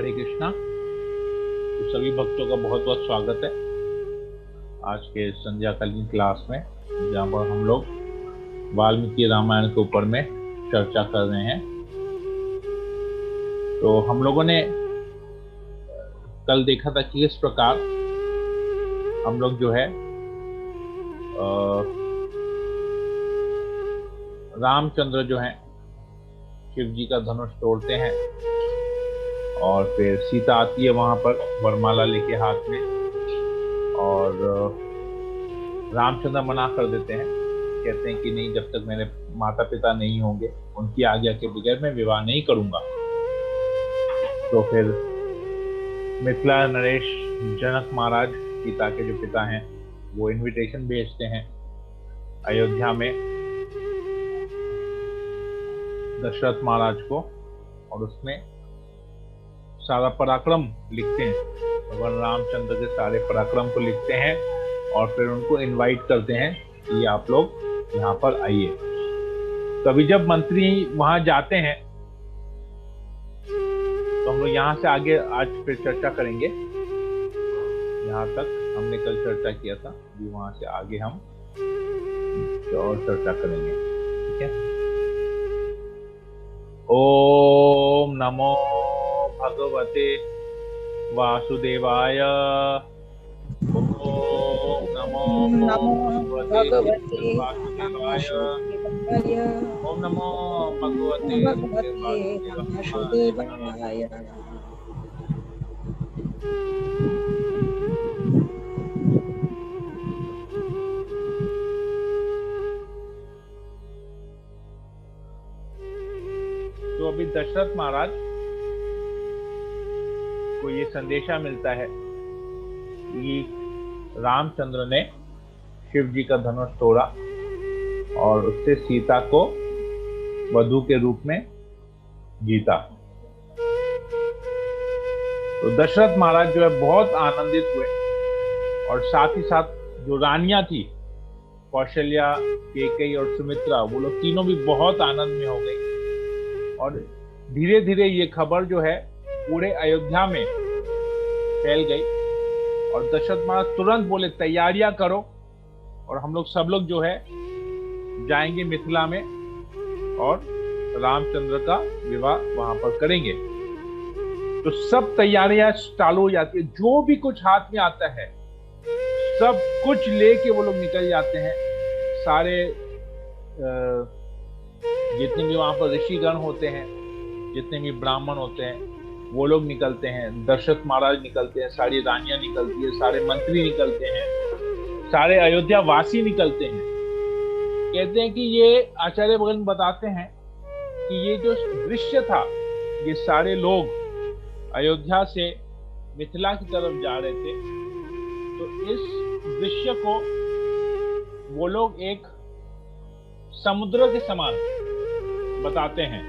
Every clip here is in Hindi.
हरे कृष्णा। तो सभी भक्तों का बहुत बहुत स्वागत है आज के संध्याकालीन क्लास में, जहाँ पर हम लोग वाल्मीकि रामायण के ऊपर में चर्चा कर रहे हैं। तो हम लोगों ने कल देखा था कि किस प्रकार हम लोग जो है रामचंद्र जो है शिव जी का धनुष तोड़ते हैं और फिर सीता आती है वहां पर वरमाला लेके हाथ में, और रामचंद्र मना कर देते हैं। कहते हैं कि नहीं, जब तक मेरे माता पिता नहीं होंगे उनकी आज्ञा के बगैर मैं विवाह नहीं करूंगा। तो फिर मिथिला नरेश जनक महाराज, सीता के जो पिता हैं, वो इनविटेशन भेजते हैं अयोध्या में दशरथ महाराज को, और उसमें सारा पराक्रम लिखते हैं। भगवान रामचंद्र के सारे पराक्रम को लिखते हैं और फिर उनको इनवाइट करते हैं कि आप लोग यहाँ पर आइए। तभी जब मंत्री वहां जाते हैं तो हम लोग यहाँ से आगे आज फिर चर्चा करेंगे। यहाँ तक हमने कल चर्चा किया था, अभी वहां से आगे हम और चर्चा करेंगे। ठीक है। ओम नमो भगवते वासुदेवाय। ओम नमो भगवते वासुदेवाय। ओम नमो भगवते वासुदेवाय। तो अभी दशरथ महाराज को ये संदेशा मिलता है कि रामचंद्र ने शिव जी का धनुष तोड़ा और उससे सीता को वधू के रूप में जीता। तो दशरथ महाराज जो है बहुत आनंदित हुए, और साथ ही साथ जो रानियां थी कौशल्या, कैकेयी और सुमित्रा, वो लोग तीनों भी बहुत आनंद में हो गई। और धीरे धीरे ये खबर जो है पूरे अयोध्या में फैल गई, और दशरथ महाराज तुरंत बोले तैयारियां करो, और हम लोग सब लोग जो है जाएंगे मिथिला में और रामचंद्र का विवाह वहां पर करेंगे। तो सब तैयारियां चालू हो जाती है, जो भी कुछ हाथ में आता है सब कुछ लेके वो लोग निकल जाते हैं। सारे जितने भी वहां पर ऋषिगण होते हैं, जितने भी ब्राह्मण होते हैं, वो लोग निकलते हैं। दशरथ महाराज निकलते हैं, सारी रानियां निकलती है, सारे मंत्री निकलते हैं, सारे अयोध्या वासी निकलते हैं। कहते हैं कि ये आचार्य बगल में बताते हैं कि ये जो दृश्य था, ये सारे लोग अयोध्या से मिथिला की तरफ जा रहे थे। तो इस दृश्य को वो लोग एक समुद्र के समान बताते हैं।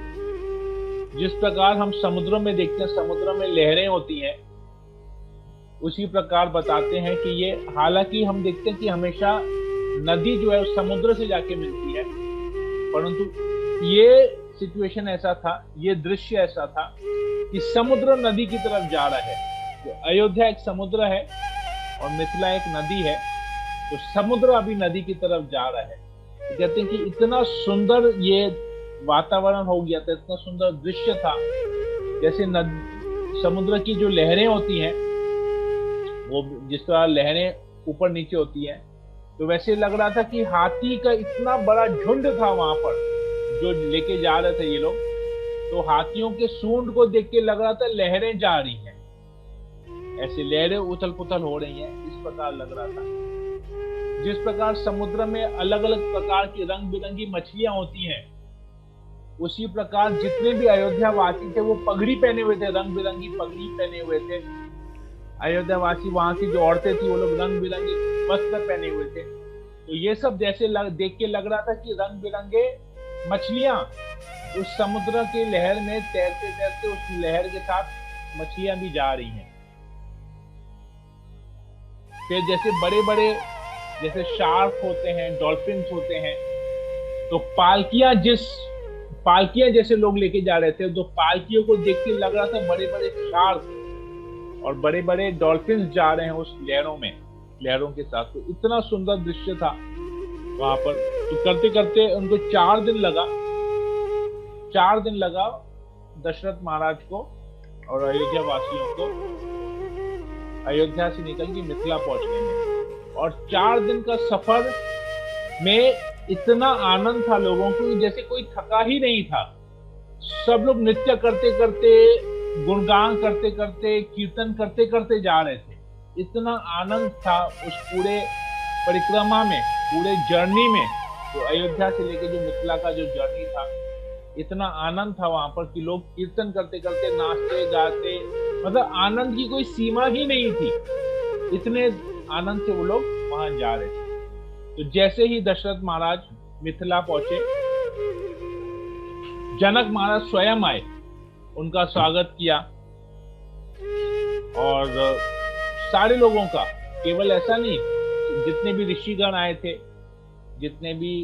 जिस प्रकार हम समुद्र में देखते हैं, समुद्र में लहरें होती हैं, उसी प्रकार बताते हैं कि ये, हालांकि हम देखते हैं कि हमेशा नदी जो है उस समुद्र से जाके मिलती है, परंतु ये सिचुएशन ऐसा था, ये दृश्य ऐसा था कि समुद्र नदी की तरफ जा रहा है। तो अयोध्या एक समुद्र है और मिथिला एक नदी है, तो समुद्र अभी नदी की तरफ जा रहा है। तो कहते हैं कि इतना सुंदर ये वातावरण हो गया था, इतना सुंदर दृश्य था, जैसे समुद्र की जो लहरें होती हैं, वो जिस तरह लहरें ऊपर नीचे होती हैं, तो वैसे लग रहा था कि हाथी का इतना बड़ा झुंड था वहां पर जो लेके जा रहे थे ये लोग। तो हाथियों के सूंड को देख के लग रहा था लहरें जा रही हैं, ऐसे लहरें उथल पुथल हो रही हैं, इस प्रकार लग रहा था। जिस प्रकार समुद्र में अलग अलग प्रकार की रंग बिरंगी मछलियां होती हैं, उसी प्रकार जितने भी अयोध्या वासी थे वो पगड़ी पहने हुए थे, रंग बिरंगी पगड़ी पहने हुए थे। अयोध्या वासी, वहां की जो औरतें थी, वो लोग रंग बिरंगे वस्त्र पहने हुए थे। तो ये सब जैसे देख के लग रहा था कि रंग बिरंगे मछलियां उस समुद्र के लहर में तैरते तैरते उस लहर के साथ मछलियां भी जा रही हैं। फिर जैसे बड़े बड़े जैसे शार्क होते हैं, डॉल्फिन्स होते हैं, तो पालकियां जिस पालकियां जैसे लोग लेके जा रहे थे, तो पालकियों को देख के लग रहा था बड़े बड़े शार्क और बड़े बड़े डॉल्फिन जा रहे हैं उस लहरों में, लहरों के साथ। तो इतना सुंदर दृश्य था वहां पर। तो करते करते उनको 4 दिन लगा दशरथ महाराज को और अयोध्या वासियों को अयोध्या से निकल के मिथिला पहुंचने में। और 4 दिन का सफर में इतना आनंद था लोगों को, जैसे कोई थका ही नहीं था। सब लोग नृत्य करते करते, गुणगान करते करते, कीर्तन करते करते जा रहे थे। इतना आनंद था उस पूरे परिक्रमा में, पूरे जर्नी में। तो अयोध्या से लेके जो मिथिला का जो जर्नी था, इतना आनंद था वहां पर कि लोग कीर्तन करते करते, नाचते गाते, मतलब आनंद की कोई सीमा ही नहीं थी। इतने आनंद से वो लोग वहां जा रहे थे। तो जैसे ही दशरथ महाराज मिथिला पहुंचे, जनक महाराज स्वयं आए, उनका स्वागत किया। और सारे लोगों का, केवल ऐसा नहीं, जितने भी ऋषिगण आए थे, जितने भी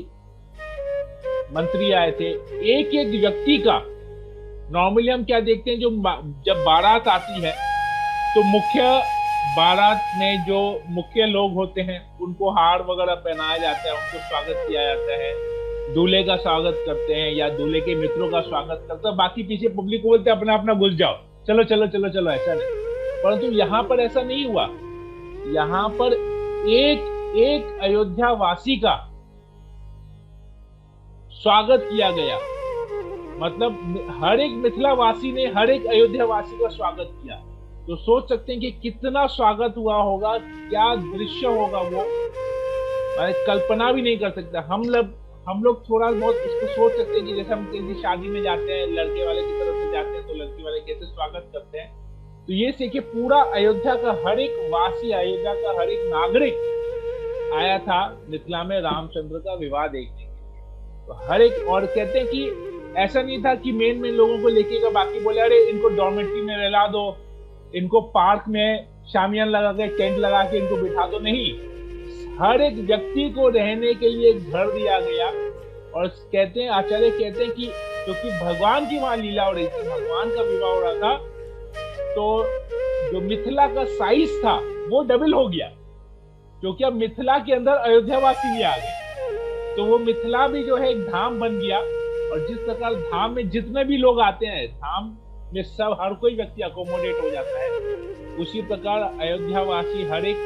मंत्री आए थे, एक एक व्यक्ति का, नॉर्मली हम क्या देखते हैं, जब बारात आती है तो मुख्य बारात में जो मुख्य लोग होते हैं उनको हार वगैरह पहनाया जाता है, उनको स्वागत किया जाता है, दूल्हे का स्वागत करते हैं या दूल्हे के मित्रों का स्वागत करते हैं। बाकी पीछे पब्लिक को बोलते हैं अपना अपना घुस जाओ, चलो चलो चलो चलो, ऐसा नहीं। परंतु यहाँ पर ऐसा नहीं हुआ। यहाँ पर एक एक अयोध्या वासी का स्वागत किया गया। मतलब हर एक मिथिला वासी ने हर एक अयोध्या वासी का स्वागत किया। तो सोच सकते हैं कि कितना स्वागत हुआ होगा, क्या दृश्य होगा वो, मैं कल्पना भी नहीं कर सकता। हम लोग थोड़ा बहुत इसको सोच सकते हैं कि जैसे हम किसी शादी में जाते हैं, लड़के वाले की तरफ से जाते हैं तो लड़की वाले कैसे स्वागत करते हैं। तो ये से कि पूरा अयोध्या का हर एक वासी, अयोध्या का हर एक नागरिक आया था मिथिला में रामचंद्र का विवाह देखने के लिए। तो हर एक, और कहते हैं कि ऐसा नहीं था कि मेन लोगों को लेके गए, बाकी बोले अरे इनको डॉर्मेट्री में रहला दो, इनको पार्क में शामियान लगा के, टेंट लगा के इनको बिठा दो। नहीं, हर एक व्यक्ति को रहने के लिए एक घर दिया गया। और कहते हैं, आचार्य कहते हैं कि क्योंकि भगवान की वहां लीला हो रही थी, भगवान का विवाह हो रहा था, तो जो मिथिला का साइज था वो डबल हो गया, क्योंकि अब मिथिला के अंदर अयोध्यावासी भी आ गए। तो वो मिथिला भी जो है एक धाम बन गया। और जिस प्रकार धाम में जितने भी लोग आते हैं, धाम में सब हर कोई व्यक्ति अकोमोडेट हो जाता है, उसी प्रकार अयोध्यावासी हर एक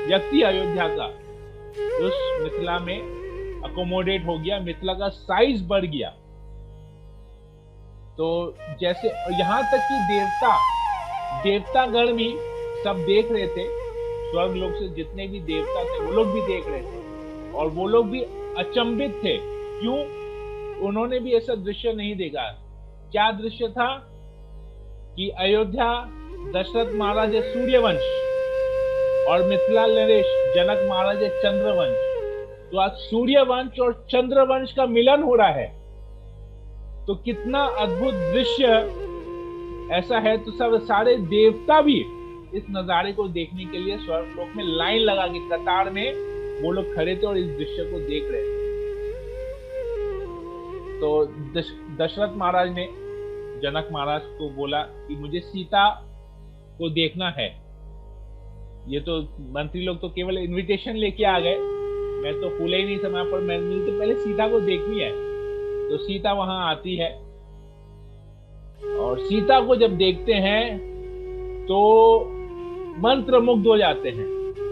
व्यक्ति अयोध्या का उस मिथिला में अकोमोडेट हो गया। मिथिला का साइज बढ़ गया। तो जैसे यहाँ तक कि देवतागण भी सब देख रहे थे, स्वर्ग लोक से जितने भी देवता थे वो लोग भी देख रहे थे। और वो लोग भी अचंभित थे। क्यों? उन्होंने भी ऐसा दृश्य नहीं देखा। क्या दृश्य था? कि अयोध्या दशरथ महाराज है सूर्यवंश और मिथिला नरेश जनक महाराज है चंद्रवंश। तो आज सूर्यवंश और चंद्रवंश का मिलन हो रहा है। तो कितना अद्भुत दृश्य ऐसा है। तो सब सारे देवता भी इस नजारे को देखने के लिए स्वर्ग लोक में लाइन लगा के कतार में वो लोग खड़े थे और इस दृश्य को देख रहे थे। तो दशरथ महाराज ने जनक महाराज को बोला कि मुझे सीता को देखना है। ये तो मंत्री लोग तो केवल इनविटेशन लेके आ गए, मैं तो फूले ही नहीं समय पर, मैंने तो पहले सीता को देखनी है। तो सीता वहां आती है और सीता को जब देखते हैं तो मंत्रमुग्ध हो जाते हैं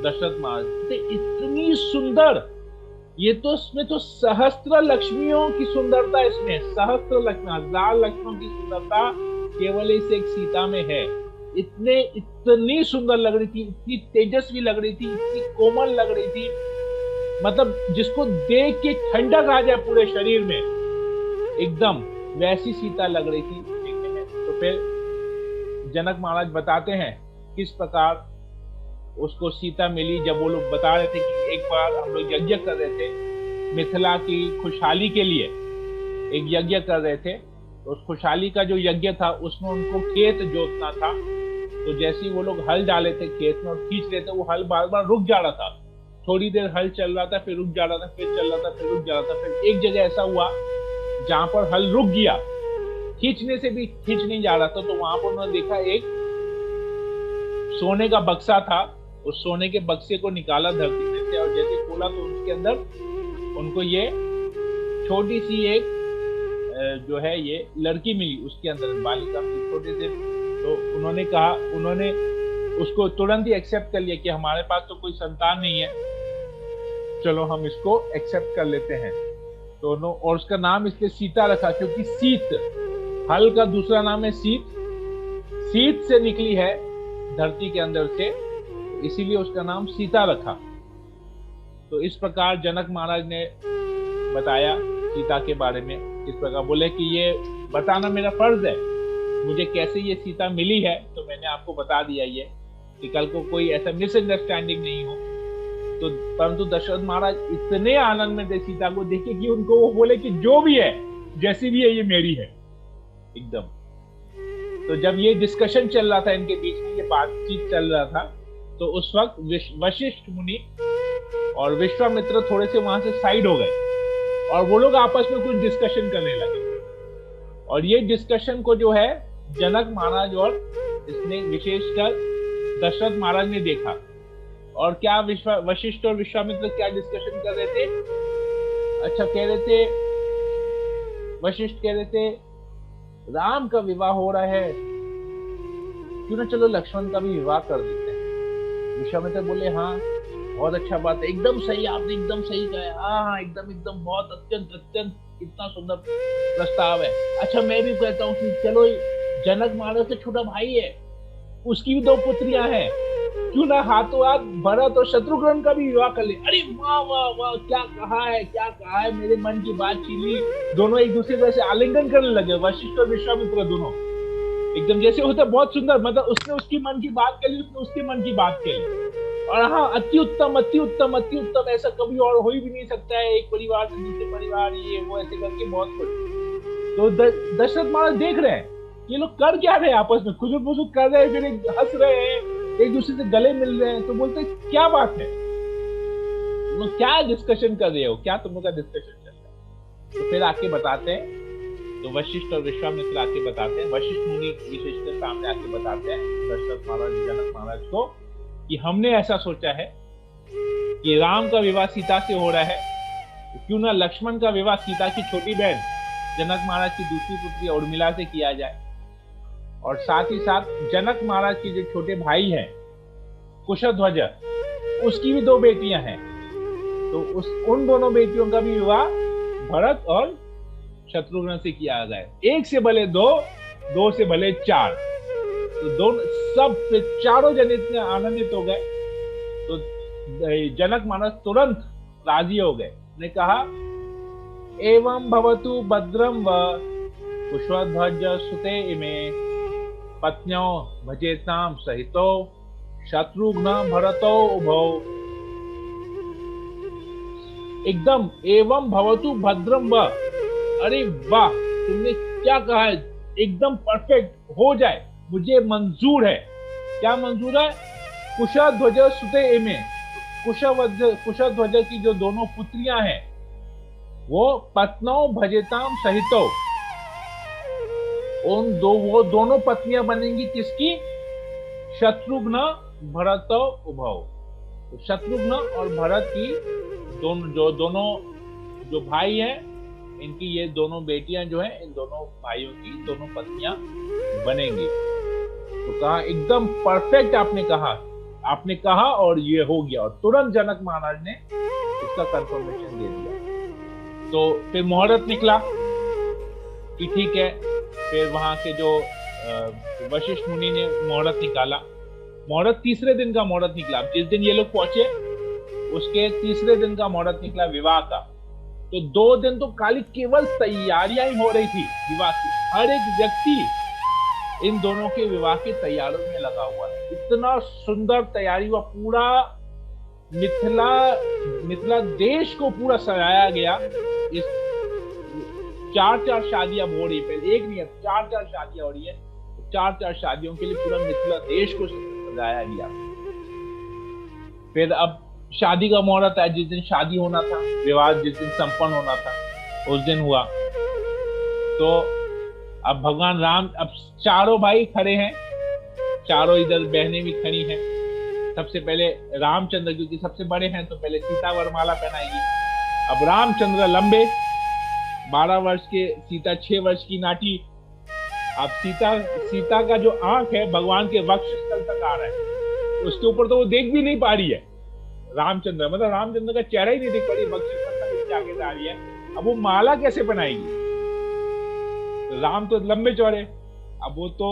दशरथ महाराज। इतनी सुंदर, ये तो इसमें तो सहस्त्र लक्ष्मियों की सुंदरता, इसमें सहस्त्र लक्ष्मी, हजार लक्ष्मियों की सुंदरता केवल इस एक सीता में है। इतनी सुंदर लग रही थी, इतनी तेजस्वी लग रही थी, इतनी कोमल लग रही थी, मतलब जिसको देख के ठंडक आ जाए पूरे शरीर में, एकदम वैसी सीता लग रही थी देखने में। तो फिर जनक महाराज बताते हैं किस प्रकार उसको सीता मिली। जब वो लोग बता रहे थे कि एक बार हम लोग यज्ञ कर रहे थे मिथिला की खुशहाली के लिए, एक यज्ञ कर रहे थे, तो उस खुशहाली का जो यज्ञ था उसमें उनको खेत जोतना था। तो जैसे ही वो लोग हल डाले थे खेत में और खींच रहे थे, वो हल बार बार रुक जा रहा था। थोड़ी देर हल चल रहा था, फिर रुक जा रहा था, फिर चल रहा था, फिर रुक जा रहा था। फिर एक जगह ऐसा हुआ जहां पर हल रुक गया, खींचने से भी खींच नहीं जा रहा था, तो वहां पर उन्होंने देखा एक सोने का बक्सा था। उस सोने के बक्से को निकाला धरती में से, और जैसे खोला तो उसके अंदर उनको ये छोटी सी एक जो है ये लड़की मिली, उसके अंदर बालिका मिली छोटे से। तो उन्होंने उसको तुरंत ही एक्सेप्ट कर लिया कि हमारे पास तो कोई संतान नहीं है, चलो हम इसको एक्सेप्ट कर लेते हैं। तो और उसका नाम इसलिए सीता रखा क्योंकि सीत, हल का दूसरा नाम है सीत, सीत से निकली है धरती के अंदर से, इसीलिए उसका नाम सीता रखा। तो इस प्रकार जनक महाराज ने बताया सीता के बारे में। इस प्रकार बोले कि ये बताना मेरा फर्ज है, मुझे कैसे ये सीता मिली है, तो मैंने आपको बता दिया ये, कि कल को कोई ऐसा मिसअंडरस्टैंडिंग नहीं हो। तो परंतु दशरथ महाराज इतने आनंद में थे सीता को देखे कि उनको वो बोले कि जो भी है, जैसी भी है, ये मेरी है एकदम। तो जब ये डिस्कशन चल रहा था इनके बीच में, ये बातचीत चल रहा था, तो उस वक्त वशिष्ठ मुनि और विश्वामित्र थोड़े से वहां से साइड हो गए, और वो लोग आपस में कुछ डिस्कशन करने लगे। और ये डिस्कशन को जो है जनक महाराज और इसने विशेषकर दशरथ महाराज ने देखा। और क्या वशिष्ठ और विश्वामित्र क्या डिस्कशन कर रहे थे? अच्छा, कह रहे थे, वशिष्ठ कह रहे थे राम का विवाह हो रहा है, क्यों ना चलो लक्ष्मण का भी विवाह कर देते हैं। विश्वामित्र बोले हाँ बहुत अच्छा बात है, एकदम सही, आपने एकदम सही कहा, हाँ एकदम बहुत अत्यंत कितना सुंदर प्रस्ताव है। अच्छा, मैं भी कहता हूँ कि चलो जनक महाराज से छोटा भाई है, उसकी भी 2 पुत्रियां हैं, क्यों ना हाथों हाथ भरत और शत्रुघ्न का भी विवाह कर ले। अरे वाह वाह वाह, क्या कहा है, मेरे मन की बात छीन ली। दोनों एक दूसरे को ऐसे आलिंगन करने लगे, वशिष्ठ और विश्वामित्र दोनों एकदम जैसे होता है बहुत सुंदर, मतलब उसने उसकी मन की बात करी, उसने उसके मन की बात करी। और हाँ, अति उत्तम, ऐसा कभी और हो ही भी नहीं सकता है, एक परिवार से दूसरे परिवार, ये वो ऐसे करके बहुत कुछ। तो दशरथ महाराज देख रहे हैं ये लोग कर क्या रहे हैं, आपस में खुजुर फुजुर कर रहे हैं, फिर हंस रहे हैं, एक दूसरे से गले मिल रहे हैं। तो बोलते क्या बात है, तुम क्या डिस्कशन कर रहे हो, क्या तुम लोग का डिस्कशन चल रहा है? तो फिर आके बताते हैं, तो वशिष्ठ और विश्वामित्र आके बताते हैं, वशिष्ठ मुनि विशेषकर सामने आके बताते हैं दशरथ महाराज जनक महाराज को कि हमने ऐसा सोचा है कि राम का विवाह सीता से हो रहा है, तो क्यों ना लक्ष्मण का विवाह सीता की छोटी बहन जनक महाराज की दूसरी पुत्री उर्मिला से किया जाए। और साथ ही साथ जनक महाराज के जो छोटे भाई हैं कुशध्वज, उसकी भी 2 बेटियां हैं, तो उन दोनों बेटियों का भी विवाह भरत और शत्रुघ्न से किया जाए। 1 से भले 2, 2 से भले 4। तो दोनों सब चारों जन इतने आनंदित हो गए, तो जनक महाराज तुरंत राजी हो गए। ने कहा एवं भवतु भद्रम व कुशध्वज सुते इमे पत्न्यो भजेताम सहितो शत्रुघ्न भरतो उभौ। एकदम एवं भवतु भद्रम व, अरे वाह, तुमने क्या कहा है, एकदम परफेक्ट हो जाए, मुझे मंजूर है। क्या मंजूर है? कुशध्वज सुते इमे, कुशध्वज की जो दोनों पुत्रियां हैं वो पत्नों भजेताम सहितो, वो दोनों पत्नियां बनेंगी किसकी? शत्रुघ्न भरत उभौ। तो शत्रुघ्न और भरत की दोनों जो भाई हैं, इनकी ये दोनों बेटियां जो हैं, इन दोनों भाइयों की दोनों पत्नियां बनेंगी। तो कहा एकदम परफेक्ट, आपने कहा और ये हो गया। और तुरंत जनक महाराज ने इसका कंफर्मेशन दे दिया। तो फिर मुहूर्त निकला कि ठीक है। फिर वहां के जो वशिष्ठ मुनि ने मुहूर्त निकाला, मुहूर्त तीसरे दिन का मुहूर्त निकला। जिस दिन ये लोग पहुंचे उसके तीसरे दिन का मुहूर्त निकला विवाह का। तो 2 दिन तो खाली केवल तैयारियां ही हो रही थी विवाह की। हर एक व्यक्ति इन दोनों के विवाह की तैयारियों में लगा हुआ है। इतना सुंदर तैयारी हुआ, पूरा मिथिला देश को पूरा सजाया गया। इस 4 शादियां हो रही, पहले एक नहीं है, 4 शादियां हो रही है। 4 शादियों के लिए पूरा मिथिला देश को सजाया गया। फिर अब शादी का मुहूर्त है, जिस दिन शादी होना था, विवाह जिस दिन संपन्न होना था उस दिन हुआ। तो अब भगवान राम, अब चारों भाई खड़े हैं, चारों इधर बहनें भी खड़ी हैं। सबसे पहले रामचंद्र, क्योंकि सबसे बड़े हैं, तो पहले सीता वरमाला पहनाएगी। अब रामचंद्र लंबे 12 वर्ष के, सीता 6 वर्ष की नाटी। अब सीता का जो आंख है भगवान के वक्ष स्थल तक आ रहा है, उसके ऊपर तो वो देख भी नहीं पा रही है रामचंद्र, मतलब रामचंद्र का चेहरा ही नहीं दिख पा रही, वक्ष स्थल तक इसके आगे जा रही है। अब वो माला कैसे बनाएगी? राम तो लंबे चौड़े, अब वो तो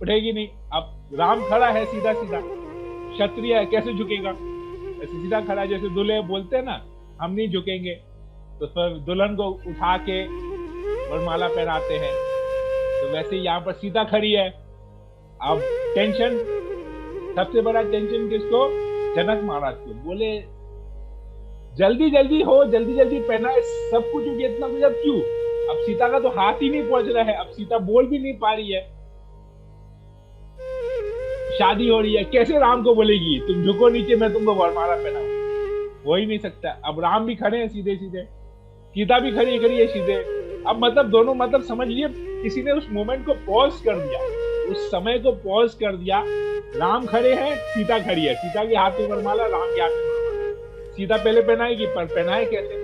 उठेगी नहीं। अब राम खड़ा है सीधा सीधा, क्षत्रिय है, कैसे झुकेगा? ऐसे सीधा खड़ा है, जैसे दूल्हे बोलते हैं ना, हम नहीं झुकेंगे, तो फिर दुल्हन को उठा के वरमाला पहनाते हैं। तो वैसे यहाँ पर सीता खड़ी है। अब टेंशन, सबसे बड़ा टेंशन किसको? जनक महाराज को। बोले जल्दी जल्दी हो, जल्दी जल्दी पहना सब कुछ, इतना कुछ, अब क्यों? अब सीता का तो हाथ ही नहीं पहुंच रहा है, अब सीता बोल भी नहीं पा रही है, शादी हो रही है, कैसे राम को बोलेगी तुम झुको नीचे, मैं तुमको वरमाला पहनाऊं? हो ही नहीं सकता। अब राम भी खड़े हैं सीधे सीधे, सीता भी खड़ी है सीधे। अब मतलब दोनों, मतलब समझ लिए किसी ने उस मोमेंट को पॉज कर दिया, उस समय को पॉज कर दिया। राम खड़े हैं, सीता खड़ी है, सीता के हाथ में वरमाला, राम के हाथ में वरमाला। सीता पहले पहनाएगी, पर पहनाए कैसे?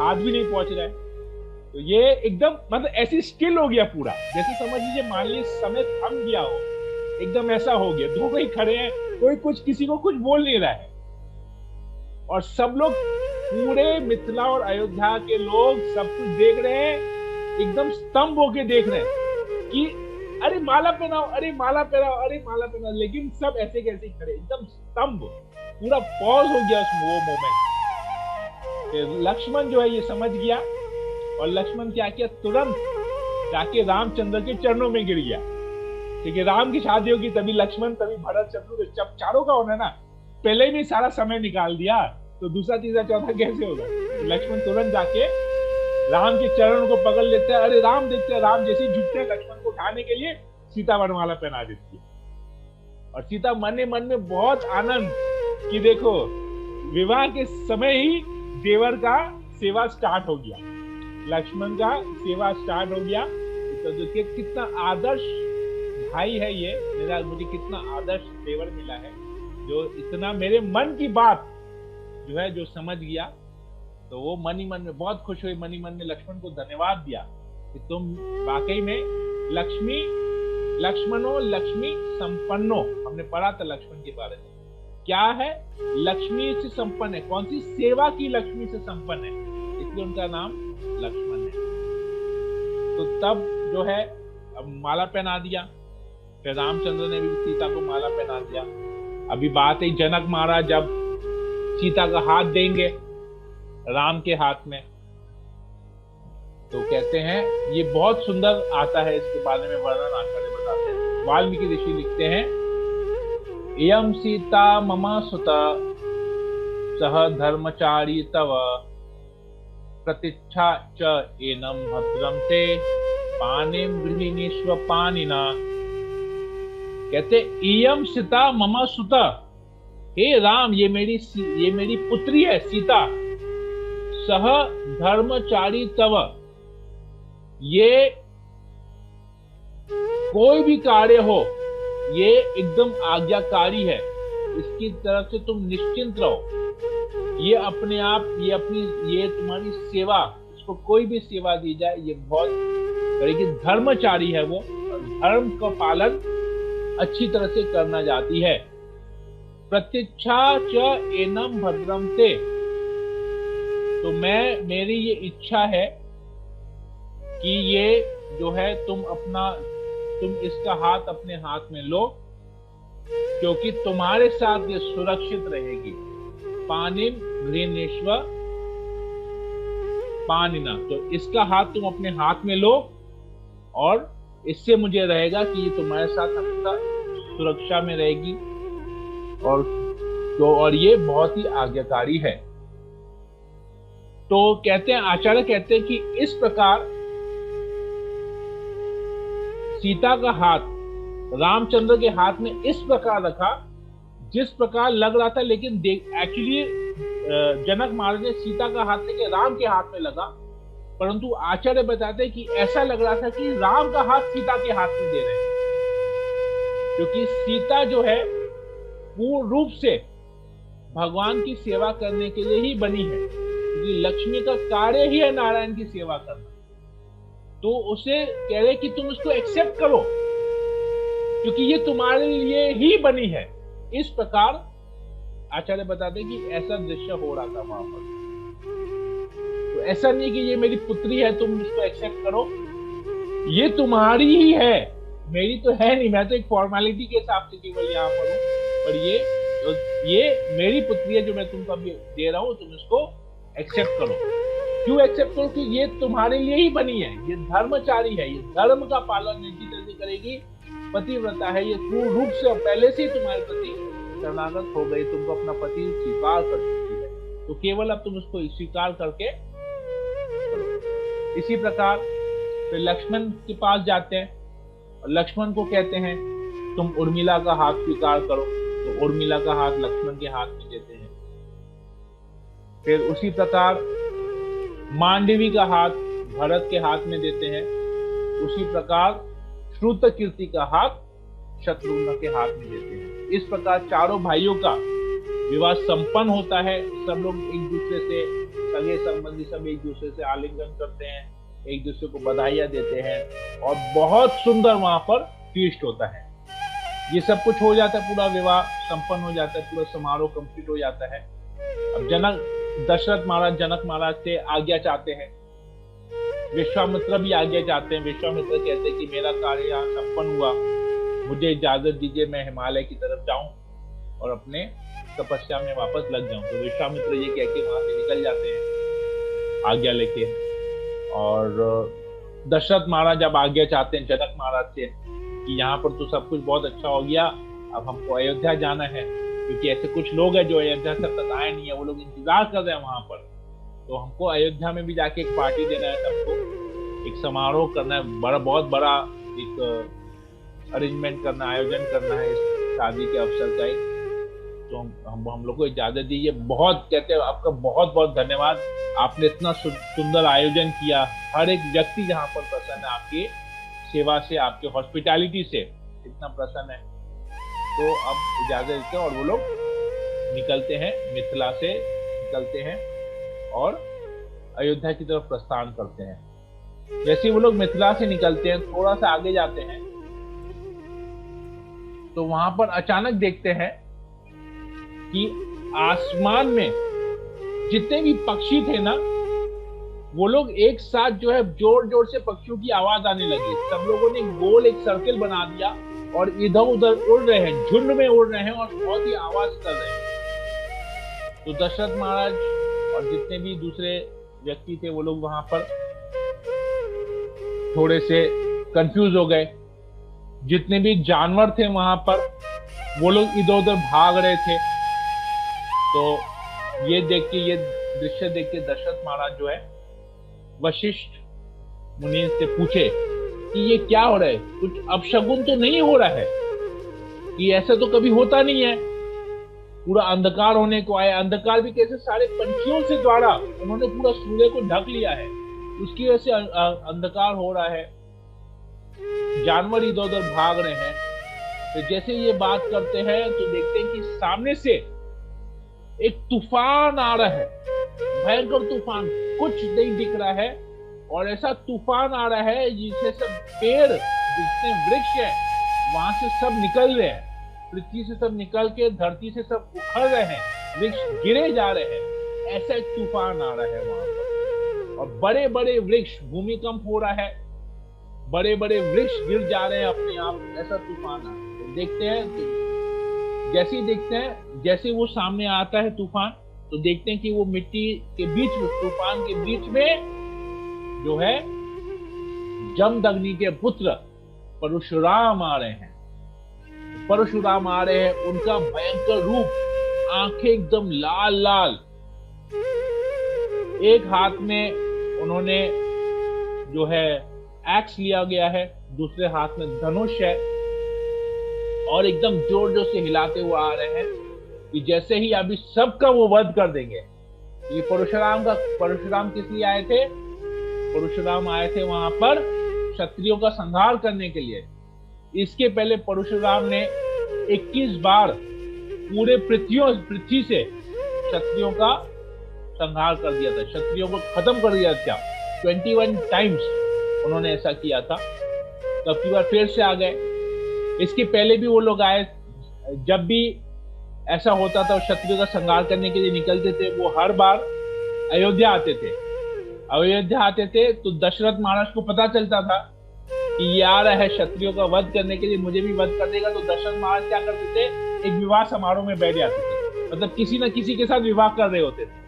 हाथ भी नहीं पहुंच रहा है। तो ये एकदम मतलब ऐसी स्किल हो गया पूरा, जैसे समझ लीजिए मान लीजिए समय थम गया हो, एकदम ऐसा हो गया। दोनों ही खड़े हैं, कोई कुछ किसी को कुछ बोल नहीं रहा है, और सब लोग, पूरे मिथिला और अयोध्या के लोग सब कुछ देख रहे हैं, एकदम स्तंभ होके देख रहे हैं कि अरे माला पहनाओ, अरे माला पहनाओ, अरे माला पहनाओ। लेकिन सब ऐसे कैसे खड़े, एकदम स्तंभ, पूरा पॉज हो गया वो मोमेंट। लक्ष्मण जो है ये समझ गया, और लक्ष्मण क्या किया, तुरंत जाके रामचंद्र के चरणों में गिर गया। क्योंकि राम की शादी होगी तभी लक्ष्मण, तभी भरत, शत्रुघ्न, जब चारों का होना ना, पहले ही सारा समय निकाल दिया, तो दूसरा तीसरा चौथा कैसे होगा? तो लक्ष्मण तुरंत जाके राम के चरण को पकड़ लेते हैं। अरे राम देखते हैं, राम जैसे ही झुकते हैं लक्ष्मण को उठाने के लिए, सीता वरमाला पहना देती है। और सीता मन में बहुत आनंद कि देखो विवाह के समय ही देवर का सेवा स्टार्ट हो गया, लक्ष्मण का सेवा स्टार्ट हो गया। तो देखिए कितना आदर्श भाई है ये मेरा, मुझे कितना आदर्श देवर मिला है, जो इतना मेरे मन की बात जो है जो समझ गया। तो वो मन ही मन में बहुत खुश हुई, मन ही मन में लक्ष्मण को धन्यवाद दिया कि तुम वाकई में लक्ष्मणो लक्ष्मी संपन्नो, हमने पढ़ा था लक्ष्मण के बारे में, क्या है? लक्ष्मी से संपन्न है। कौन सी? सेवा की लक्ष्मी से संपन्न है, इसलिए उनका नाम लक्ष्मण है। तो तब जो है अब माला पहना दिया, फिर रामचंद्र ने भी सीता को माला पहना दिया। अभी बात है जनक महाराज जब सीता का हाथ देंगे राम के हाथ में, तो कहते हैं, ये बहुत सुंदर आता है, इसके बारे में वर्णन आचार्य बताते हैं। वाल्मीकि ऋषि लिखते हैं, इयं सीता मम सुता सह धर्मचारी तव प्रतीक्षा च एनं भद्रं ते पानिं गृहीणीष्व पानिना। कहते इयं सीता मम सुता, हे राम ये मेरी पुत्री है सीता, सह धर्मचारी तव, ये कोई भी कार्य हो ये एकदम आज्ञाकारी है, इसकी तरफ से तुम निश्चिंत रहो। ये अपने आप, ये तुम्हारी सेवा, इसको कोई भी सेवा दी जाए ये बहुत तरीके धर्मचारी है, वो धर्म का पालन अच्छी तरह से करना जाती है। प्रतीक्षा च एनम भद्रम ते, तो मेरी ये इच्छा है कि ये जो है तुम इसका हाथ अपने हाथ में लो, क्योंकि तुम्हारे साथ ये सुरक्षित रहेगी। पानिम गृहीणीष्व पानिना, तो इसका हाथ तुम अपने हाथ में लो, और इससे मुझे रहेगा कि ये तुम्हारे साथ हमेशा सुरक्षा में रहेगी, और ये बहुत ही आज्ञाकारी है। तो कहते हैं, आचार्य कहते हैं कि इस प्रकार सीता का हाथ रामचंद्र के हाथ में इस प्रकार रखा जिस प्रकार लग रहा था, लेकिन एक्चुअली जनक महाराज ने सीता का हाथ लेके राम के हाथ में लगा, परंतु आचार्य बताते हैं कि ऐसा लग रहा था कि राम का हाथ सीता के हाथ में दे रहे हैं, क्योंकि सीता जो है पूर्ण रूप से भगवान की सेवा करने के लिए ही बनी है, क्योंकि लक्ष्मी का कार्य ही है नारायण की सेवा करना। तो उसे कह रहे कि तुम उसको एक्सेप्ट करो, क्योंकि ये तुम्हारे लिए ही बनी है। इस प्रकार आचार्य बताते हैं कि ऐसा दृश्य हो रहा था वहां पर। तो ऐसा नहीं कि ये मेरी पुत्री है तुम इसको एक्सेप्ट करो, ये तुम्हारी ही है, मेरी तो है नहीं, मैं तो एक फॉर्मेलिटी के हिसाब से केवल यहाँ पर हूँ, पर ये मेरी पुत्री है जो मैं तुमको अभी दे रहा हूँ, तुम इसको एक्सेप्ट करो। क्यों एक्सेप्ट करो? कि ये तुम्हारे लिए ही बनी है, ये धर्मचारी है, ये धर्म का पालन निजी तरह से करेगी, पतिव्रता है, ये पूर्ण रूप से पहले से ही तुम्हारे प्रति शरणागत हो गई, तुमको अपना पति स्वीकार कर चुकी है, तो केवल अब तुम उसको स्वीकार करके करो। इसी प्रकार फिर लक्ष्मण के पास जाते हैं और लक्ष्मण को कहते हैं तुम उर्मिला का हाथ स्वीकार करो, तो उर्मिला का हाथ लक्ष्मण के हाथ में देते हैं। फिर उसी प्रकार मांडवी का हाथ भरत के हाथ में देते हैं, उसी प्रकार श्रुतकीर्ति का हाथ शत्रुघ्न के हाथ में देते हैं। इस प्रकार चारों भाइयों का विवाह संपन्न होता है। सब लोग एक दूसरे से, सगे संबंधी सब एक दूसरे से आलिंगन करते हैं, एक दूसरे को बधाइयां देते हैं और बहुत सुंदर वहां पर फीस्ट होता है। ये सब कुछ हो जाता है, पूरा विवाह संपन्न हो जाता है, पूरा समारोह कंप्लीट हो जाता है। अब दशरथ महाराज जनक महाराज से आज्ञा चाहते हैं, विश्वामित्र भी आज्ञा चाहते हैं। विश्वामित्र कहते हैं कि मेरा कार्य यहाँ संपन्न हुआ, मुझे इजाजत दीजिए, मैं हिमालय की तरफ जाऊं और अपने तपस्या में वापस लग जाऊं। तो विश्वामित्र ये कह के वहां से निकल जाते हैं आज्ञा लेके। और दशरथ महाराज जब आज्ञा चाहते हैं जनक महाराज से कि यहाँ पर तो सब कुछ बहुत अच्छा हो गया, अब हमको अयोध्या जाना है, क्योंकि ऐसे कुछ लोग हैं जो अयोध्या से तक आए नहीं है, वो लोग इंतजार कर रहे हैं वहां पर, तो हमको अयोध्या में भी जाके एक पार्टी देना है, सबको एक समारोह करना है, बहुत बड़ा एक अरेंजमेंट करना, आयोजन करना है इस शादी के अवसर का। तो हम लोग को इजाजत दीजिए। बहुत कहते हैं आपका बहुत बहुत धन्यवाद, आपने इतना सुंदर आयोजन किया, हर एक व्यक्ति जहाँ पर प्रसन्न है, आपकी सेवा से, आपके हॉस्पिटैलिटी से इतना प्रसन्न है। तो अब इजाजत देते हैं और वो लोग निकलते हैं, मिथिला से निकलते हैं और अयोध्या की तरफ प्रस्थान करते हैं। जैसे वो लोग मिथिला से निकलते हैं, थोड़ा सा आगे जाते हैं तो वहां पर अचानक देखते हैं कि आसमान में जितने भी पक्षी थे ना, वो लोग एक साथ जो है जोर जोर से पक्षियों की आवाज आने लगी। सब लोगों ने गोल एक सर्किल बना दिया और इधर उधर उड़ रहे हैं, झुंड में उड़ रहे हैं और बहुत ही आवाज कर रहे हैं। तो दशरथ महाराज और जितने भी दूसरे व्यक्ति थे वो लोग वहां पर थोड़े से कंफ्यूज हो गए। जितने भी जानवर थे वहां पर वो लोग इधर उधर भाग रहे थे। तो ये दृश्य देख के दशरथ महाराज जो है वशिष्ठ मुनि से पूछे कि ये क्या हो रहा है, कुछ अपशगुन तो नहीं हो रहा है, कि ऐसा तो कभी होता नहीं है, पूरा अंधकार होने को आया। अंधकार भी कैसे, सारे पंछियों से द्वारा उन्होंने पूरा सूर्य को ढक लिया है, उसकी वजह से अंधकार हो रहा है, जानवर इधर उधर भाग रहे हैं। तो जैसे ये बात करते हैं तो देखते हैं कि सामने से एक तूफान आ रहा है, भयंकर तूफान, कुछ नहीं दिख रहा है और ऐसा तूफान आ रहा है जिससे सब पेड़, जितने वृक्ष है वहां से सब निकल रहे हैं, पृथ्वी से सब निकल के धरती से सब उखड़ रहे हैं, वृक्ष गिरे जा रहे हैं। ऐसा एक तूफान आ रहा है वहां पर और बड़े बड़े वृक्ष, भूमिकंप हो रहा है, बड़े बड़े वृक्ष गिर जा रहे हैं अपने आप, ऐसा तूफान आ रहा है। तो देखते हैं जैसे ही देखते हैं, जैसे वो सामने आता है तूफान, तो देखते हैं कि वो मिट्टी के बीच में, तूफान के बीच में जो है जमदग्नि के पुत्र परशुराम आ रहे हैं। परशुराम आ रहे हैं, उनका भयंकर रूप, आंखें एकदम लाल लाल, एक हाथ में उन्होंने जो है एक्स लिया गया है, दूसरे हाथ में धनुष है और एकदम जोर जोर से हिलाते हुए आ रहे हैं कि जैसे ही अभी सबका वो वध कर देंगे। ये परशुराम किस लिए आए थे? परशुराम आए थे वहां पर क्षत्रियों का संहार करने के लिए। इसके पहले परशुराम ने 21 बार पूरे पृथ्वी से क्षत्रियों का संहार कर दिया था, क्षत्रियों को खत्म कर दिया था। 21 टाइम्स उन्होंने ऐसा किया था। तब की बार फिर से आ गए। इसके पहले भी वो लोग आए, जब भी ऐसा होता था क्षत्रियों का संहार करने के लिए निकलते थे, वो हर बार अयोध्या आते थे। अयोध्या आते थे तो दशरथ महाराज को पता चलता था कि ये आ रहा है क्षत्रियों का वध करने के लिए, मुझे भी वध कर देगा। तो दशरथ महाराज क्या करते थे, एक विवाह समारोह में बैठ जाते थे, मतलब किसी न किसी के साथ विवाह कर रहे होते थे।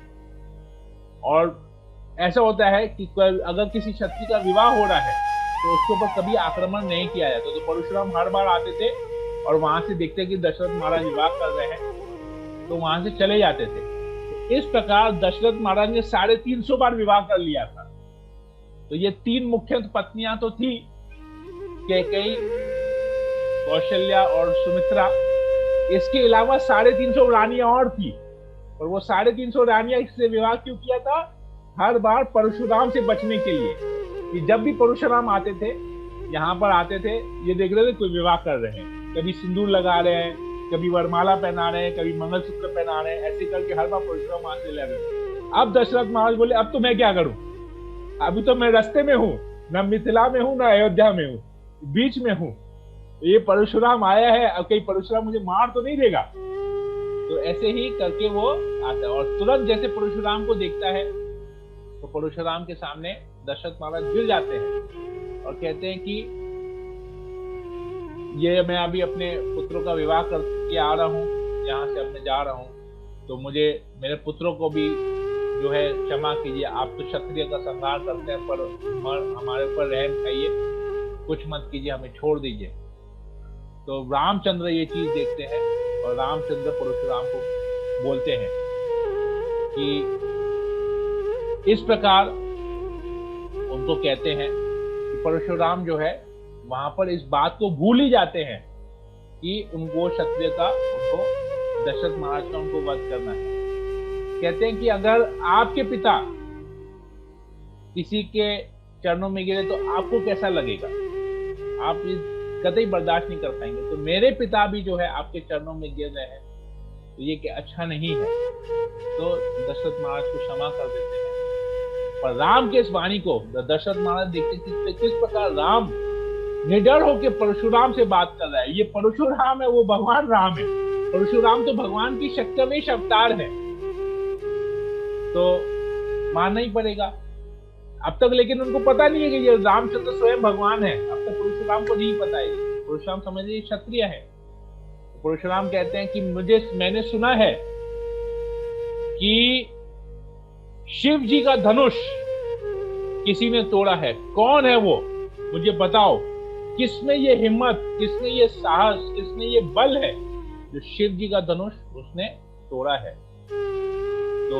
और ऐसा होता है कि अगर किसी क्षत्रिय का विवाह हो रहा है तो उसके ऊपर कभी आक्रमण नहीं किया जाता। तो परशुराम हर बार आते थे और वहां से देखते कि दशरथ महाराज विवाह कर रहे हैं तो वहां से चले जाते थे। तो इस प्रकार दशरथ महाराज ने 350 बार विवाह कर लिया था। तो ये 3 मुख्य पत्नियां तो थी, कैकेयी, कौशल्या और सुमित्रा। इसके अलावा 350 रानियां और थी। और वो 350 रानियां इससे विवाह क्यों किया था, हर बार परशुराम से बचने के लिए। कि जब भी परशुराम आते थे, यहाँ पर आते थे, ये देख रहे थे कोई विवाह कर रहे हैं, कभी सिंदूर लगा रहे हैं, कभी वरमाला पहना रहे हैं, कभी मंगलसूत्र पहना रहे हैं, ऐसे करके हर बार परशुराम आते ले रहे हैं। अब दशरथ महाराज बोले अब तो मैं क्या करूं, अभी तो मैं रास्ते में हूं, न मिथिला में हूं, न अयोध्या में हूं, बीच में हूं। ये परशुराम आया है, अब कहीं परशुराम मुझे मार तो नहीं देगा। तो ऐसे ही करके वो आता है और तुरंत जैसे परशुराम को देखता है तो परशुराम के सामने दशरथ महाराज गिर जाते हैं और कहते हैं कि ये मैं अभी अपने पुत्रों का विवाह करके आ रहा हूँ, यहाँ से अपने जा रहा हूँ, तो मुझे मेरे पुत्रों को भी जो है क्षमा कीजिए। आप तो क्षत्रिय का संहार करते हैं पर हमारे ऊपर रहम खाइए, कुछ मत कीजिए, हमें छोड़ दीजिए। तो रामचंद्र ये चीज देखते हैं और रामचंद्र परशुराम को बोलते हैं कि इस प्रकार उनको कहते हैं कि परशुराम जो है वहां पर इस बात को भूल ही जाते हैं कि उनको क्षत्रिय का, उनको दशरथ महाराज का उनको वध करना है। कहते हैं कि अगर आपके पिता किसी के चरणों में गिरे तो आपको कैसा लगेगा, आप कतई बर्दाश्त नहीं कर पाएंगे। तो मेरे पिता भी जो है आपके चरणों में गिर रहे हैं तो ये क्या अच्छा नहीं है। तो दशरथ महाराज को क्षमा कर देते हैं। पर राम के इस वाणी को दशरथ महाराज देखते कि किस प्रकार राम निडर होकर परशुराम से बात कर रहा है। ये परशुराम है, वो भगवान राम है। परशुराम तो भगवान की शक्तिवेश अवतार है, तो मानना ही पड़ेगा। अब तक लेकिन उनको पता नहीं है कि ये रामचंद्र स्वयं भगवान है। अब तक परशुराम को नहीं पता है, परशुराम समझ लीजिए क्षत्रिय है। परशुराम कहते हैं कि मैंने सुना है कि शिव जी का धनुष किसी ने तोड़ा है, कौन है वो, मुझे बताओ। किसमें ये हिम्मत, किसने ये साहस, किसने ये बल है जो शिव जी का धनुष उसने तोड़ा है। तो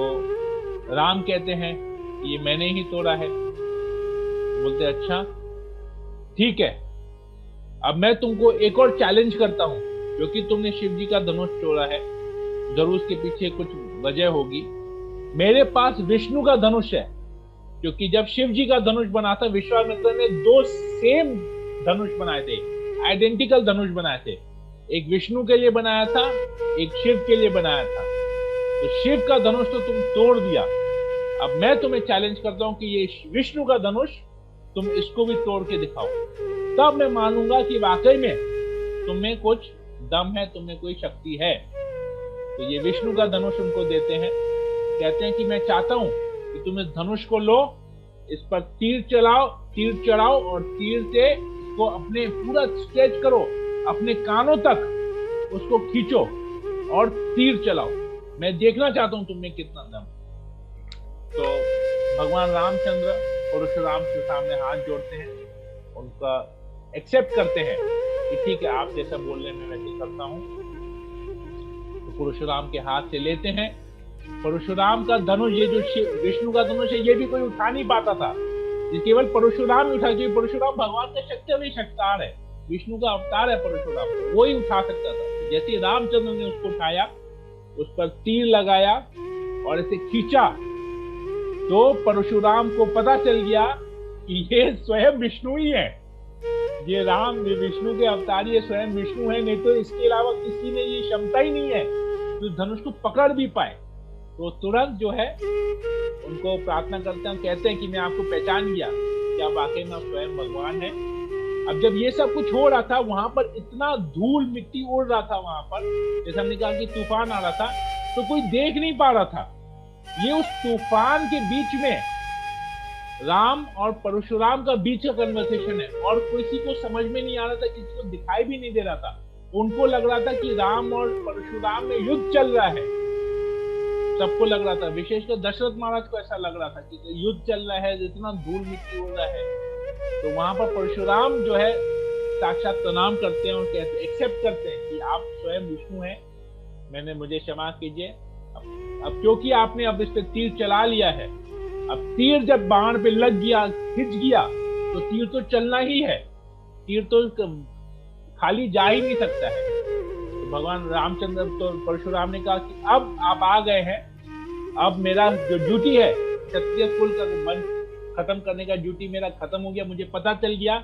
राम कहते हैं कि ये मैंने ही तोड़ा है। बोलते अच्छा ठीक है, अब मैं तुमको एक और चैलेंज करता हूं, क्योंकि तुमने शिव जी का धनुष तोड़ा है, जरूर उसके पीछे कुछ वजह होगी। मेरे पास विष्णु का धनुष है, क्योंकि जब शिव जी का धनुष बना था, विश्वामित्र ने 2 सेम धनुष बनाए थे, आइडेंटिकल धनुष बनाए थे। एक विष्णु के लिए बनाया था, एक शिव के लिए बनाया था। तो शिव का धनुष तो तुम तोड़ दिया, अब मैं तुम्हें चैलेंज करता हूं कि ये विष्णु का धनुष तुम इसको भी तोड़ के दिखाओ, तब मैं मानूंगा कि वाकई में तुम्हें कुछ दम है, तुम्हें कोई शक्ति है। तो ये विष्णु का धनुष उनको देते हैं। कहते हैं कि मैं चाहता हूं कि तुम इस धनुष को लो, इस पर तीर चढ़ाओ और तीर से इसको अपने पूरा स्ट्रेच करो, अपने कानों तक उसको खींचो और तीर चलाओ। मैं देखना चाहता हूं तुम्हें कितना दम। तो भगवान रामचंद्र परशुराम के सामने हाथ जोड़ते हैं, उनका एक्सेप्ट करते हैं कि ठीक है, आप जैसा बोलने में वैसे करता हूं। तो परशुराम के हाथ से लेते हैं। परशुराम का धनुष, ये जो विष्णु का धनुष है, ये भी कोई उठा नहीं पाता था, ये केवल परशुराम उठा। क्योंकि परशुराम भगवान का शक्तिवेश अवतार है, विष्णु का अवतार है परशुराम, वो ही उठा सकता था। जैसे रामचंद्र ने उसको उठाया, उस पर तीर लगाया और इसे खींचा, तो परशुराम को पता चल गया कि ये स्वयं विष्णु ही है, ये राम, ये विष्णु के अवतार, ये स्वयं विष्णु है, नहीं तो इसके अलावा किसी में ये क्षमता ही नहीं है जो धनुष को पकड़ भी पाए। तो तुरंत जो है उनको प्रार्थना करते हैं, कहते हैं कि मैं आपको पहचान गया, क्या वाकई में स्वयं भगवान है। अब जब ये सब कुछ हो रहा था, वहां पर इतना धूल मिट्टी उड़ रहा था, वहां पर जैसे हमने कहा कि तूफान आ रहा था, तो कोई देख नहीं पा रहा था। ये उस तूफान के बीच में राम और परशुराम का बीच का कन्वर्सेशन है, और किसी को समझ में नहीं आ रहा था, किसी को दिखाई भी नहीं दे रहा था। उनको लग रहा था कि राम और परशुराम में युद्ध चल रहा है, सबको लग रहा था, विशेषकर दशरथ महाराज को ऐसा लग रहा था कि युद्ध चल रहा है, इतना धूल मिट्टी उड़ रहा है। तो वहां पर परशुराम जो है साक्षात प्रणाम करते हैं और कहते, एक्सेप्ट करते हैं कि आप स्वयं विष्णु हैं, मुझे क्षमा कीजिए। अब क्योंकि आपने अब इस पे तीर चला लिया है, अब तीर जब बाण पे लग गया, खिंच गया, तो तीर तो चलना ही है, तीर तो खाली जा ही नहीं सकता है। तो भगवान रामचंद्र, तो परशुराम ने कहा कि अब आप आ गए हैं, अब मेरा जो ड्यूटी है क्षत्रिय कुल का मन खत्म करने का ड्यूटी मेरा खत्म हो गया, मुझे पता चल गया,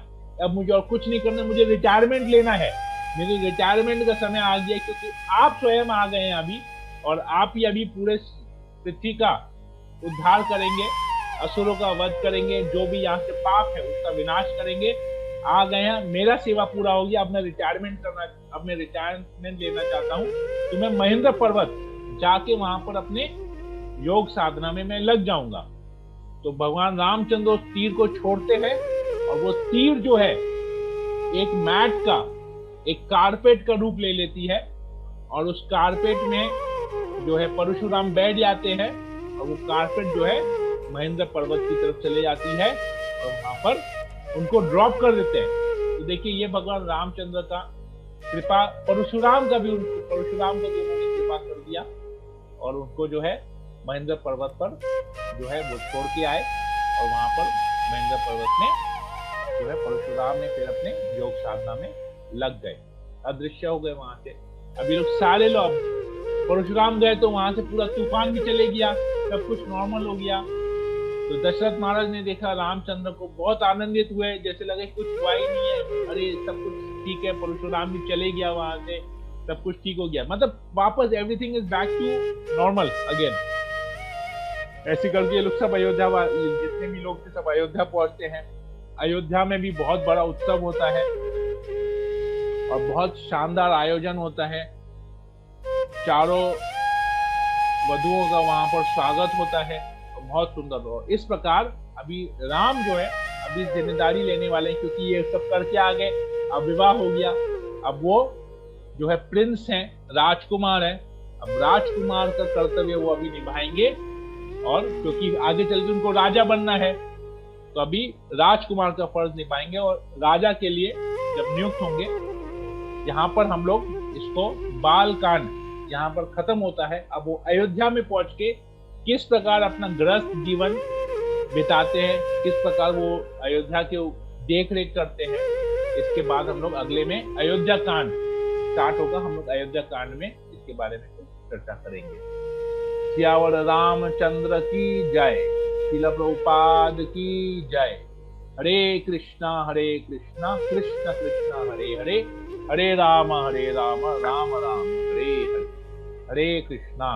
अब मुझे और कुछ नहीं करना, मुझे रिटायरमेंट लेना है, मेरे रिटायरमेंट का समय आ गया, क्योंकि आप स्वयं आ गए हैं अभी, और आप ही अभी पूरे पृथ्वी का उद्धार करेंगे, असुरों का वध करेंगे, जो भी यहाँ से पाप है उसका विनाश करेंगे, आ गए हैं, मेरा सेवा पूरा हो गया, अब मैं रिटायरमेंट लेना चाहता हूँ। तो मैं महेंद्र पर्वत जाके वहां पर अपने योग साधना में मैं लग जाऊंगा। तो भगवान रामचंद्र उस तीर को छोड़ते हैं, और वो तीर जो है एक मैट का, एक कारपेट का रूप ले लेती है, और उस कारपेट में जो है परशुराम बैठ जाते हैं, और वो कारपेट जो है महेंद्र पर्वत की तरफ चले जाती है, और वहां पर उनको ड्रॉप कर देते हैं। तो देखिए, ये भगवान रामचंद्र का कृपा, परशुराम का भी उन्होंने कृपा कर दिया, और उनको जो है महेंद्र पर्वत पर जो है वो छोड़ के आए, और वहां पर महेंद्र पर्वत में जो है परशुराम ने फिर अपने योग साधना में लग गए, अदृश्य हो गए वहां से। अभी लोग सारे लोग, परशुराम गए तो वहां से पूरा तूफान भी चले गया, सब कुछ नॉर्मल हो गया। तो दशरथ महाराज ने देखा रामचंद्र को, बहुत आनंदित हुए, जैसे लगे कुछ हुआ ही नहीं है, अरे सब कुछ ठीक है, परशुराम भी चले गया वहां से, सब कुछ ठीक हो गया, मतलब वापस everything is back to normal again. ऐसे करके ये लोग सब अयोध्या, जितने भी लोग थे सब अयोध्या पहुंचते हैं। अयोध्या में भी बहुत बड़ा उत्सव होता है, और बहुत शानदार आयोजन होता है, चारों वधुओं का वहां पर स्वागत होता है, बहुत सुंदर हो। इस प्रकार अभी राम जो है अभी जिम्मेदारी लेने वाले हैं, क्योंकि ये सब करके आ गए, अब विवाह हो गया, अब वो जो है प्रिंस हैं, राजकुमार हैं, अब राजकुमार का कर्तव्य वो अभी निभाएंगे, और क्योंकि आगे चल के उनको राजा बनना है, तो अभी राजकुमार का फर्ज निभाएंगे, और राजा के लिए जब नियुक्त होंगे, यहाँ पर हम लोग इसको बाल कांड यहाँ पर खत्म होता है। अब वो अयोध्या में पहुंच के किस प्रकार अपना गृहस्थ जीवन बिताते हैं, किस प्रकार वो अयोध्या के देख रेख करते हैं, इसके बाद हम लोग अगले में अयोध्या कांड स्टार्ट होगा, हम लोग अयोध्या कांड में इसके बारे में चर्चा करेंगे। सियावर रामचंद्र की जय, श्रील प्रभुपाद की जय। हरे कृष्णा कृष्ण कृष्ण हरे हरे, हरे राम राम राम हरे हरे। हरे कृष्णा।